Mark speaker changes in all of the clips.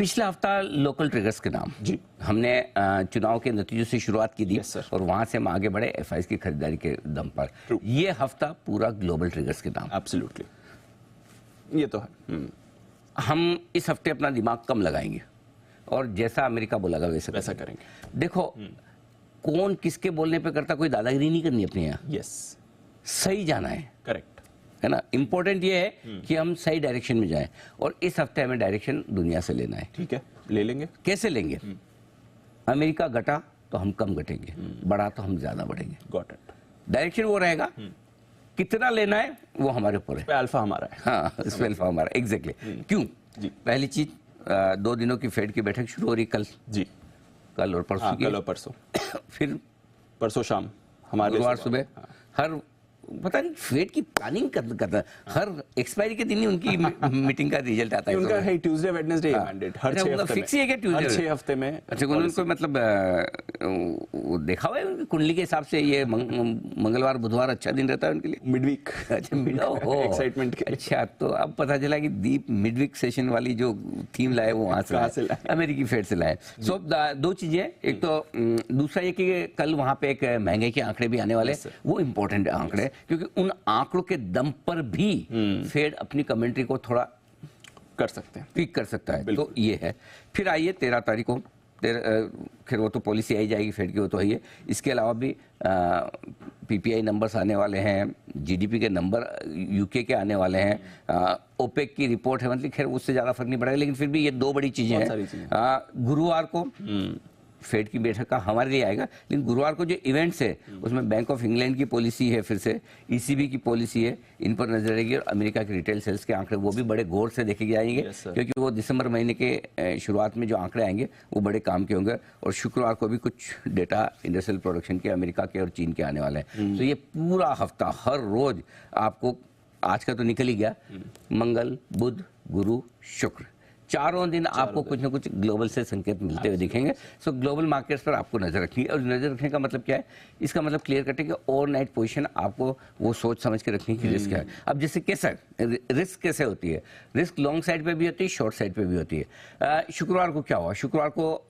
Speaker 1: पिछला हफ्ता local triggers के नाम
Speaker 2: जी
Speaker 1: हमने चुनाव के नतीजों से शुरुआत की थी
Speaker 2: Yes, sir.
Speaker 1: और वहां से हम आगे बढ़े एफआईएस की खरीदारी के दम पर।
Speaker 2: True.
Speaker 1: ये हफ्ता पूरा ग्लोबल ट्रिगर्स के नाम।
Speaker 2: एब्सोल्युटली, ये तो है।
Speaker 1: हम इस हफ्ते अपना दिमाग कम लगाएंगे और जैसा अमेरिका बोलेगा
Speaker 2: वैसा करेंगे।
Speaker 1: देखो कौन किसके बोलने पे करता, कोई दादागिरी नहीं करनी अपने यहाँ,
Speaker 2: यस,
Speaker 1: सही जाना है,
Speaker 2: करेक्ट
Speaker 1: है ना। इंपॉर्टेंट ये है कि हम सही डायरेक्शन में जाएं और इस हफ्ते हमें डायरेक्शन दुनिया से लेना है।
Speaker 2: ठीक है, ले लेंगे।
Speaker 1: कैसे लेंगे? अमेरिका घटा तो हम कम घटेंगे, बढ़ा तो हम ज्यादा बढ़ेंगे।
Speaker 2: Got it.
Speaker 1: डायरेक्शन वो रहेगा, कितना लेना है वो हमारे ऊपर है।
Speaker 2: अल्फा हमारा है।
Speaker 1: हाँ, इसमें अल्फा हमारा, एग्जैक्टली। क्यों?
Speaker 2: जी।
Speaker 1: पहली चीज 2 दिनों की फेड की बैठक शुरू हो रही कल।
Speaker 2: जी,
Speaker 1: कल और परसों
Speaker 2: हाँ,
Speaker 1: की।
Speaker 2: कल और परसों।
Speaker 1: फिर
Speaker 2: परसों शाम हमारे
Speaker 1: गुरुवार सुबह। हर पता नहीं फेड की प्लानिंग करता है, हर एक्सपायरी के दिन ही उनकी मीटिंग का रिजल्ट आता है।
Speaker 2: उनका है ट्यूसडे वेडनेसडे मैंडेट हर 6 हफ्ते में।
Speaker 1: फिक्स ही है क्या ट्यूसडे?
Speaker 2: हर 6 हफ्ते में।
Speaker 1: अच्छा, उनको मतलब वो देखा हुआ है उनकी कुंडली के हिसाब से ये मंगलवार बुधवार अच्छा दिन रहता है उनके लिए,
Speaker 2: मिड वीक।
Speaker 1: अच्छा मिड
Speaker 2: एक्साइटमेंट के।
Speaker 1: अच्छा, तो अब पता चला कि दीप मिड वीक सेशन वाली जो थीम लाए वो वहां से लाए, अमेरिकी फेड से लाए। सो 2 चीजें, एक तो दूसरा ये कि कल वहां पे एक महंगाई के आंकड़े भी आने वाले, वो इंपॉर्टेंट आंकड़े, क्योंकि उन आंकड़ों के दम पर भी फेड अपनी कमेंट्री को थोड़ा
Speaker 2: कर सकते हैं,
Speaker 1: ट्वीक कर सकता है। तो ये है। फिर आइए 13 तारीख को, फिर वो तो पॉलिसी आई जाएगी फेड की, वो तो है ही है। इसके अलावा भी पीपीआई नंबर्स आने वाले हैं, जीडीपी के नंबर यूके के आने वाले हैं, ओपेक की रिपोर्ट है, मतलब खैर उससे ज़्यादा फर्क नहीं पड़ेगा, लेकिन फिर भी ये 2 बड़ी चीज़ें हैं। गुरुवार को फेड की बैठक का हमारे लिए आएगा, लेकिन गुरुवार को जो इवेंट्स है उसमें बैंक ऑफ इंग्लैंड की पॉलिसी है, फिर से ईसीबी की पॉलिसी है, इन पर नजर रहेगी। और अमेरिका के रिटेल सेल्स के आंकड़े वो भी बड़े गौर से देखे जाएंगे, क्योंकि वो दिसंबर महीने के शुरुआत में जो आंकड़े आएंगे वो बड़े काम के होंगे। और शुक्रवार को भी कुछ डेटा इंडस्ट्रियल प्रोडक्शन के अमेरिका के और चीन के आने वाले हैं। तो ये पूरा हफ्ता हर रोज आपको, आज का तो निकल ही गया, मंगल बुध गुरु शुक्र, 4 दिन आपको कुछ ना कुछ ग्लोबल से संकेत मिलते हुए दिखेंगे। सो ग्लोबल मार्केट्स पर आपको नजर रखनी है। और नजर रखने का मतलब क्या है? इसका मतलब क्लियर कट है कि ओवरनाइट पोजीशन आपको वो सोच समझ के रखने की रिस्क है। अब जैसे कैसा रिस्क कैसे होती है? रिस्क लॉन्ग साइड पे भी होती है, शॉर्ट साइड पे भी होती है। शुक्रवार को क्या हुआ? शुक्रवार को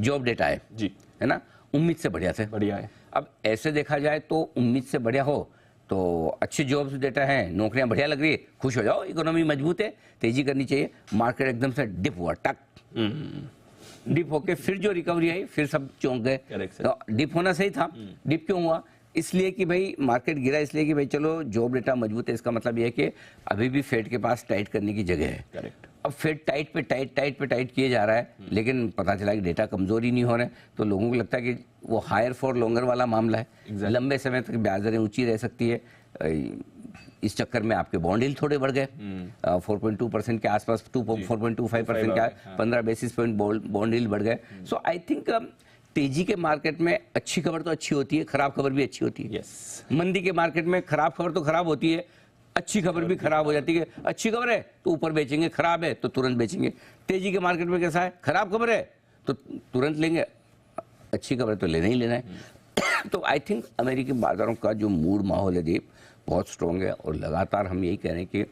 Speaker 1: जॉब डेटा है जी, है ना, उम्मीद से बढ़िया थे, बढ़िया है। अब ऐसे देखा जाए तो उम्मीद से बढ़िया हो तो अच्छे जॉब्स डेटा है, नौकरियां बढ़िया लग रही है, खुश हो जाओ, इकोनॉमी मजबूत है, तेजी करनी चाहिए। मार्केट एकदम से डिप हुआ, टक डिप होके फिर जो रिकवरी आई फिर सब चौंक गए। तो डिप होना सही था। डिप क्यों हुआ? इसलिए कि भाई मार्केट गिरा, इसलिए कि भाई चलो जॉब डेटा मजबूत है, इसका मतलब यह है कि अभी भी फेड के पास टाइट करने की जगह है। करेक्ट। अब फेड टाइट पे टाइट किए जा रहा है, लेकिन पता चला कि डेटा कमजोर ही नहीं हो रहे, तो लोगों को लगता है कि वो हायर फॉर लॉन्गर वाला मामला है। लंबे समय तक ब्याज दरें ऊंची रह सकती है। इस चक्कर में आपके बॉन्ड यील्ड थोड़े बढ़ गए, 4.2% के आसपास, 4.25% का 15 बेसिस पॉइंट बॉन्ड यील्ड बढ़ गए। सो आई थिंक तेजी के मार्केट में अच्छी खबर तो अच्छी होती है, खराब खबर भी अच्छी होती है। मंदी के मार्केट में खराब खबर तो खराब होती है, अच्छी खबर भी खराब हो जाती है। अच्छी खबर है तो ऊपर बेचेंगे, खराब है तो तुरंत बेचेंगे। तेजी के मार्केट में कैसा है? खराब खबर है तो तुरंत लेंगे, अच्छी खबर तो लेना ही लेना है। तो आई थिंक अमेरिकी बाजारों का जो मूड माहौल है दीप बहुत स्ट्रॉन्ग है, और लगातार हम यही कह रहे हैं कि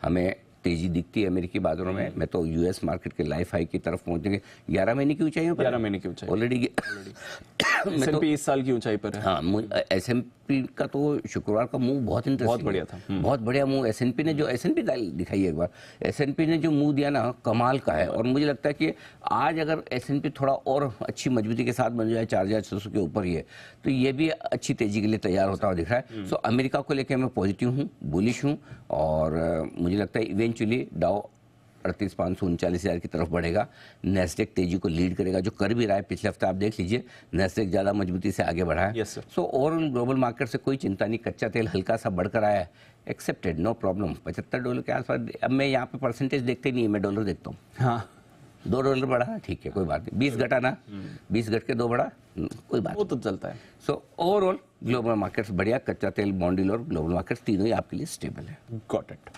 Speaker 1: हमें तेजी दिखती है अमेरिकी बाजारों में। मैं तो यूएस मार्केट के लाइफ हाई की तरफ पहुंचेंगे, 11 महीने की ऊंचाई पर,
Speaker 2: 11 महीने की ऊंचाई
Speaker 1: ऑलरेडी।
Speaker 2: S&P इस साल की ऊंचाई पर है।
Speaker 1: हाँ, S&P का तो शुक्रवार का मूव बहुत इंटरेस्टिंग,
Speaker 2: बहुत बढ़िया था,
Speaker 1: बहुत बढ़िया मूव। S&P ने जो S&P दिखाई है एक बार, S&P ने जो मूव दिया ना कमाल का है। और मुझे लगता है कि आज अगर S&P थोड़ा और अच्छी मजबूती के साथ बन जाए, 4600 के ऊपर ही है, तो ये भी अच्छी तेजी के लिए तैयार होता हुआ दिख रहा है। सो अमेरिका को लेकर मैं पॉजिटिव हूँ, बुलिश हूँ, और मुझे लगता है इवेंचुअली डाउ 38,539,000 की तरफ बढ़ेगा। नेस्डेक तेजी को लीड करेगा, जो कर भी रहा है। पिछले हफ्ते आप देख लीजिए, नेस्डेक ज्यादा मजबूती से आगे बढ़ा है। सो ओवरऑल ग्लोबल मार्केट से कोई चिंता नहीं, कच्चा तेल हल्का सा बढ़कर आया है, एक्सेप्टेड, नो प्रॉब्लम। $75 के आसपास। अब मैं यहाँ पे परसेंटेज देखते नहीं, मैं डॉलर देखता हूँ। हाँ, $2 बढ़ा, ठीक है, कोई बात नहीं। 20 घटा ना, 20 घट के 2 बढ़ा, कोई बात, वो तो चलता है। सो ओवरऑल ग्लोबल मार्केट्स बढ़िया, कच्चा तेल, बॉन्ड यील्ड और ग्लोबल मार्केट्स तीनों ही आपके लिए स्टेबल है।
Speaker 2: Got it.